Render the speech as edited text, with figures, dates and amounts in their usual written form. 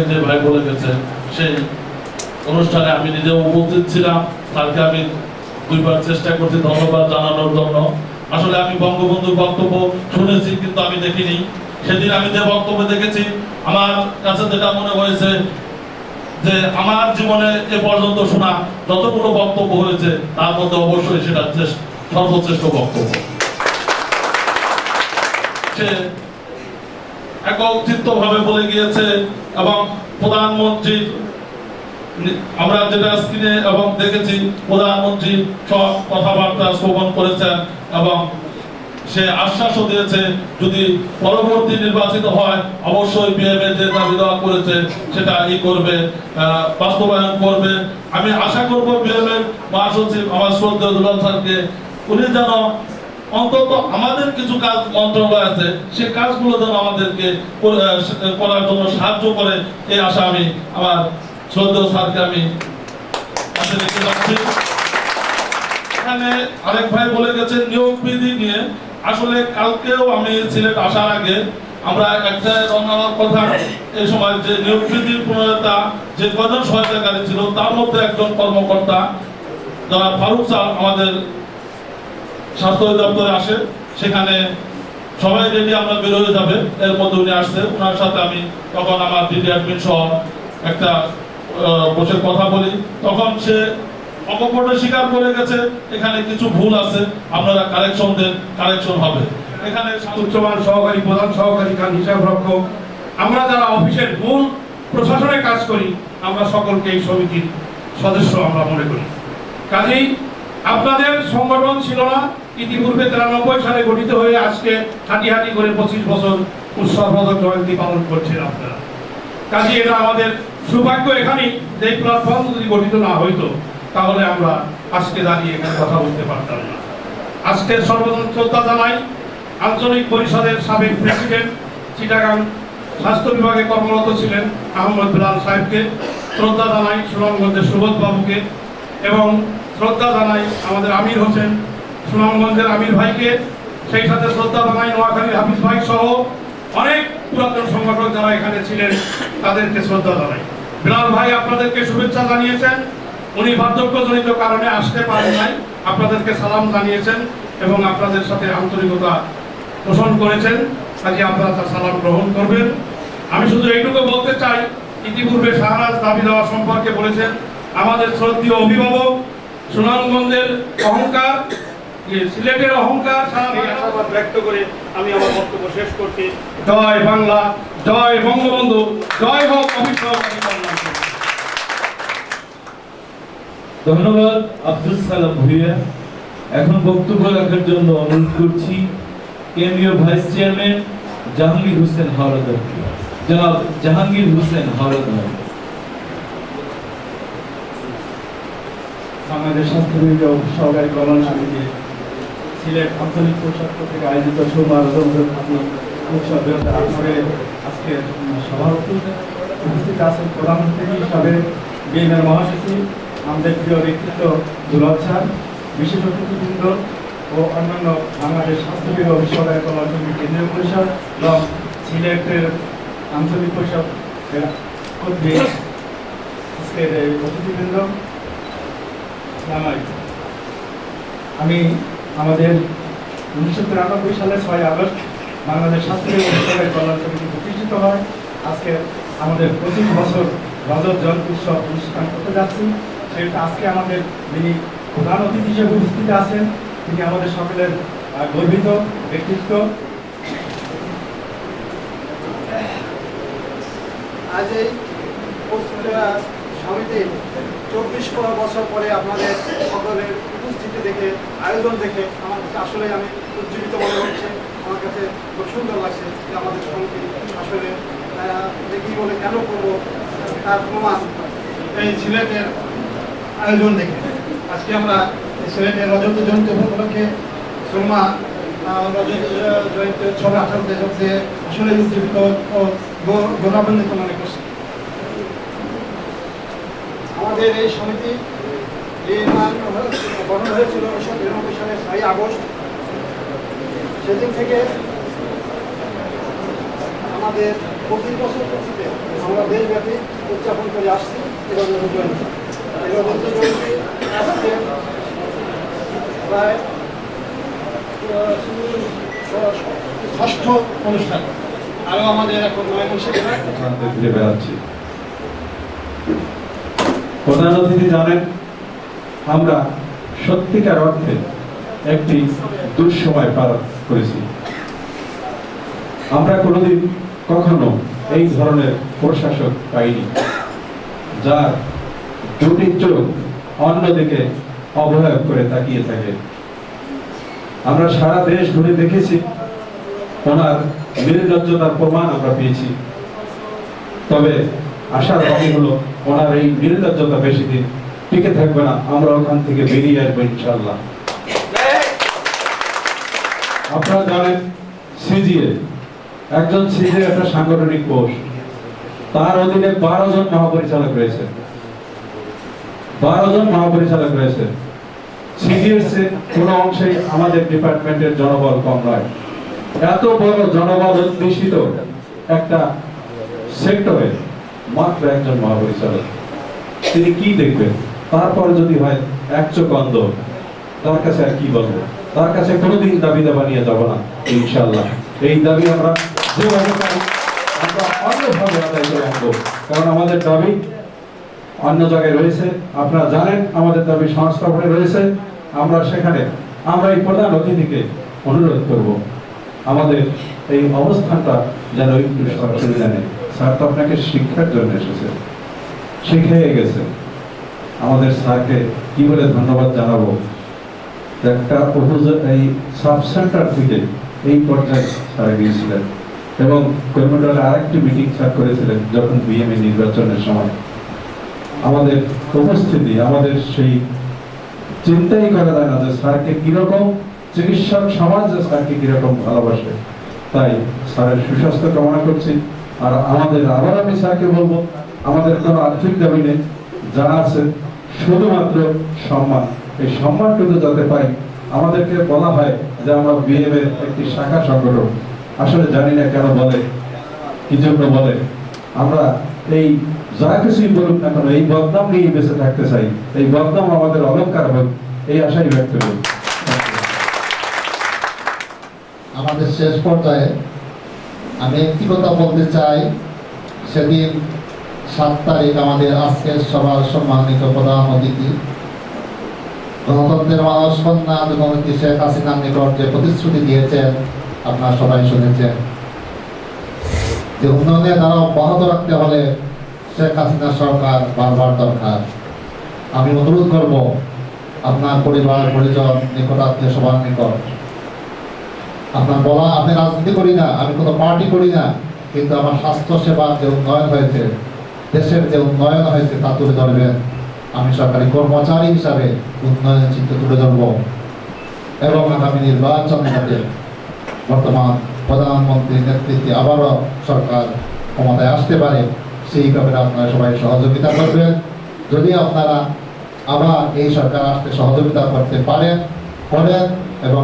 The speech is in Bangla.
যে ভাই বলে গেছে সেই অনুষ্ঠানে আমি নিজে উপস্থিত ছিলাম। তাকে আমি দুইবার চেষ্টা করছি ধন্যবাদ জানানোর জন্য। আসলে আমি বঙ্গবন্ধুর বক্তব্য শুনেছি কিন্তু আমি দেখিনি। সেদিন আমি যে বক্তব্য দেখেছি আমার কাছে যেটা মনে হয়েছে যে আমার জীবনে এ পর্যন্ত শোনা যতগুলো বক্তব্য হয়েছে তার মধ্যে অবশ্যই সেটা সর্বশ্রেষ্ঠ বক্তব্য। সে একচিত্তভাবে বলে গিয়েছে এবং প্রধানমন্ত্রীর আমরা যেটা স্ক্রিনে এবং দেখেছি প্রধানমন্ত্রী সব কথাবার্তা শ্রবণ করেছেন এবং সে আশ্বাসও দিয়েছে যদি পরবর্তী নির্বাচিত হয় অবশ্যই বিএমএ যে দাবি দেওয়া করেছে সেটা করবে, বাস্তবায়ন করবে। আমি আশা করব বিএমএর মহাসচিব আমার শ্রদ্ধেয় দুলাল স্যারকে উনি যেন অন্তত আমাদের কিছু কাজ মন্ত্রণালয় আছে সেই কাজগুলো যেন আমাদেরকে করার জন্য সাহায্য করে এই আশা আমি আমার শ্রদ্ধেয় স্যারকে আমি রেখে যাচ্ছি। এখানে আরেক ভাই বলে গেছে নিয়োগ বিধি নিয়ে। আসলে কালকেও আমি সিলেট আসার আগে আমরা একটা রঙার কথা এই সময় যে নিয়োগ বিধির প্রণেতা যে কজন সহায়তাকারী ছিল তার মধ্যে একজন কর্মকর্তা যারা ফারুক স্যার আমাদের স্বাস্থ্য দপ্তরে আসে, সেখানে সবাই রেডি আমরা বের হয়ে যাবে, এর মধ্যে উনি আসছে। ওনার সাথে আমি তখন আমার ডিডি অ্যাডমিন সহ একটা বসে কথা বলি, তখন সে অকপটে স্বীকার করে গেছে এখানে কিছু ভুল আছে, আপনারা কারেকশন হবে। এখানে উচ্চমান সহকারী প্রধান সহকারী খান হিসাব রক্ষক আমরা যারা অফিসের মূল প্রশাসনে কাজ করি আমরা সকলকে এই সমিতির সদস্য আমরা মনে করি। কাজেই আপনাদের সংগঠন ছিল না, ইতিপূর্বে 93 সালে গঠিত হয়ে আজকে হাঁটি হাঁটি করে 25 বছর উৎসবমূলক জয়ন্তী পালন করছেন আপনারা। কাজেই এটা আমাদের সৌভাগ্য এখানেই যে প্ল্যাটফর্ম যদি গঠিত না হইতো তাহলে আমরা আজকে দাঁড়িয়ে এখানে কথা বলতে পারতাম না। আজকে সর্বপ্রথম শ্রদ্ধা জানাই আঞ্চলিক পরিষদের সাবেক প্রেসিডেন্ট চিটাগাং স্বাস্থ্য বিভাগে কর্মরত ছিলেন আহমদ বিলাল সাহেবকে, শ্রদ্ধা জানাই সুনামগঞ্জের সুবোধ বাবুকে এবং শ্রদ্ধা জানাই আমাদের আমির হোসেন সুনামগঞ্জের আমির ভাইকে, সেই সাথে শ্রদ্ধা জানাই নোয়াখালীর হাফিজ ভাই সহ অনেক পুরাতন সংগঠক যারা এখানে ছিলেন তাদেরকে শ্রদ্ধা জানাই। বিলাল ভাই আপনাদেরকে শুভেচ্ছা জানিয়েছেন, উনি বার্ধক্যজনিত কারণে আসতে পারেন নাই, আপনাদেরকে সালাম জানিয়েছেন এবং আপনাদের সাথে আন্তরিকতা পোষণ করেছেন। কাজে আপনারা তার সালাম গ্রহণ করবেন। আমি শুধু এইটুকু বলতে চাই, ইতিপূর্বে শাহরাজ দাবি দেওয়া সম্পর্কে বলেছেন আমাদের শ্রদ্ধেয় অভিভাবক সুনামগঞ্জের অহংকার, সিলেটের অহংকার সারা ব্যক্ত করে আমি আমার বক্তব্য শেষ করছি। জয় বাংলা, জয় বঙ্গবন্ধু, জয় হোক অভিভাবক। ধন্যবাদ আব্দুল সালাম ভুইয়া। এখন বক্তব্য রাখার জন্য অনুরোধ করছি কেন্দ্রীয় ভাইস চেয়ারম্যান জাহাঙ্গীর হোসেন হাওলাদার, জনাব জাহাঙ্গীর হোসেন হাওলাদার। বাংলাদেশ স্বাস্থ্য বিভাগ সহকারী কল্যাণ সমিতি সিলেট আঞ্চলিক পরিষদ থেকে আয়োজিত উৎসব আসরে আজকে সভাপতি উপস্থিত আছেন প্রধান অতিথি হিসাবে বিএমএর মহাসচিব আমাদের প্রিয় ব্যক্তিত্ব দুলাল স্যার, বিশেষ অতিথিবৃন্দ ও অন্যান্য বাংলাদেশ স্বাস্থ্য বিভাগ সহকারী কল্যাণ সমিতি কেন্দ্রীয় পরিষদ এবং সিলেটের আঞ্চলিক পরিষদ কর্তৃক আজকের অতিথিবৃন্দ, আমি আমাদের 1993 সালে 6 আগস্ট বাংলাদেশ স্বাস্থ্য বিভাগ সহকারী কল্যাণ সমিতি প্রতিষ্ঠিত হয়। আজকে আমাদের 25 বছর রজত জয়ন্তী উৎসব অনুষ্ঠান করতে যাচ্ছি। সেটা আজকে আমাদের যিনি প্রধান অতিথি হিসেবে উপস্থিত আছেন তিনি আমাদের সকলের গর্বিত ব্যক্তিত্ব। আজ এই সমিতির 24 বছর পরে আপনাদের সকলের উপস্থিতি দেখে, আয়োজন দেখে আমার কাছে আসলে আমি উজ্জীবিত মনে হচ্ছে। আমার কাছে খুব সুন্দর লাগছে যে আমাদের সমিতি আসলে দেখি বলে কেন করবো তার প্রমাণ এই সিলেটের আয়োজন দেখে। আজকে আমরা সিলেটের রজত জয়ন্তী উপলক্ষে সুরমা রজত জয়ন্তী উৎসবে আসার দেশে আসলে উজ্জীবিত ও গৌরবান্বিত মনে করছি। আমাদের এই সমিতি গঠন হয়েছিল 1993 সালের 6 আগস্ট। সেদিন থেকে আমাদের প্রতি বছর ভিত্তিতে আমরা দেশব্যাপী উদযাপন করে আসছি রবীন্দ্র জয়ন্তী। এই রবীন্দ্র জয়ন্তী আজকে প্রায় ষষ্ঠ অনুষ্ঠান। আরও আমাদের এখন ঘুরে বেড়াচ্ছি। প্রধান অতিথি জানেন, আমরা সত্যিকার অর্থে একটি দুঃসময় পার করেছি। আমরা কোনোদিন কখনো এই ধরনের প্রশাসক পাইনি, যার দুটি চোখ অন্যদিকে অবহেলা করে তাকিয়ে থাকে। আমরা সারা দেশ ঘুরে দেখেছি, ওনার নির্লজ্জতার প্রমাণ আমরা পেয়েছি। তবে আশার বাণী হলো, ওনার এই নির্লজ্জতা বেশি দিন টিকে থাকবে না, আমরা ওখান থেকে বেরিয়ে আসবো ইনশাআল্লাহ। আপনারা জানেন, সিজিএ একজন সিজিএ একটা সাংগঠনিক পোস্ট, তার অধীনে 12 জন মহাপরিচালক রয়েছে। 12 জন মহাপরিচালক রয়েছে। সিজিএর কোনো অংশেই আমাদের ডিপার্টমেন্টের জনবল কম নয়। এত বড় জনবল অধ্যুষিত একটা সেক্টরে মাত্র একজন মহাপরিচালক, তিনি কি দেখবেন? তারপরে যদি হয় এক চোখ অন্ধ, তার কাছে আর কি বলবো? তার কাছে কোনোদিন দাবি দাবা নিয়ে যাবো না ইনশাআল্লাহ। এই দাবি আমরা যেভাবে পারি আমরা অন্যভাবে আদায় করে আনবো, কারণ আমাদের দাবি অন্য জায়গায় রয়েছে। আপনারা জানেন আমাদের দাবি সংস্থাপনে রয়েছে। আমরা সেখানে আমরা এই প্রধান অতিথিকে অনুরোধ করব, আমাদের এই অবস্থানটা যেন একটু সরাসরি জানেন। স্যার তো আপনাকে শিক্ষার জন্য এসেছে, শিখিয়ে গেছে। আমাদের স্যারকে কি বলে ধন্যবাদ জানাবো? একটা এই সাব সেন্টার থেকে এই পর্যায়ে স্যার গিয়েছিলেন, এবং কর্মীদলের আরেকটি মিটিং স্যার করেছিলেন যখন বিএমএ নির্বাচনের সময়। আমাদের উপস্থিতি, আমাদের সেই চিন্তাই করা যায় না যে স্যারকে কিরকম চিকিৎসক সমাজ স্যারকে কিরকম ভালোবাসে। তাই স্যারের সুস্বাস্থ্য কামনা করছি। আর আমাদের আবার আমি স্যারকে বলবো, আমাদের কোনো আর্থিক দাবি নেই, যা আছে শুধুমাত্র সম্মান। এই সম্মানটুকু যাতে পাই। আমাদেরকে বলা হয় যে আমরা বিএমএ একটি শাখা সংগঠন, আসলে জানি না কেন বলে, কি জন্য বলে। আমরা এই যা কিছুই বলুক না কেন, এই বদনাম নিয়ে বেঁচে থাকতে চাই। এই বদনাম আমাদের অলঙ্কার হোক, এই আশাই ব্যক্ত করি। আমাদের শেষ পর্যায়ে আমি একটি কথা বলতে চাই। সেদিন 7 তারিখ আমাদের আজকের সভার সম্মানিত প্রধান অতিথি গণতন্ত্রের মানুষ কন্যা জননেত্রী শেখ হাসিনার নিকট যে প্রতিশ্রুতি দিয়েছেন আপনারা সবাই শুনেছেন, যে উন্নয়নের ধারা অব্যাহত রাখতে হলে শেখ হাসিনা সরকার বারবার দরকার। আমি অনুরোধ করব আপনার পরিবার পরিজন নিকট আত্মীয় সবার নিকট, আপনার বলা, আমি রাজনীতি করি না, আমি কোনো পার্টি করি না, কিন্তু আমার স্বাস্থ্য সেবার যে উন্নয়ন হয়েছে, দেশের যে উন্নয়ন হয়েছে তা তুলে ধরবেন। আমি সরকারি কর্মচারী হিসাবে উন্নয়নের চিত্র তুলে ধরব, এবং আগামী নির্বাচনে যাতে বর্তমান প্রধানমন্ত্রীর নেতৃত্বে আবারও সরকার ক্ষমতায় আসতে পারে, সেই ব্যাপারে আপনারা সবাই সহযোগিতা করবেন। যদি আপনারা আবার এই সরকার আসতে সহযোগিতা করতে পারেন, করেন এবং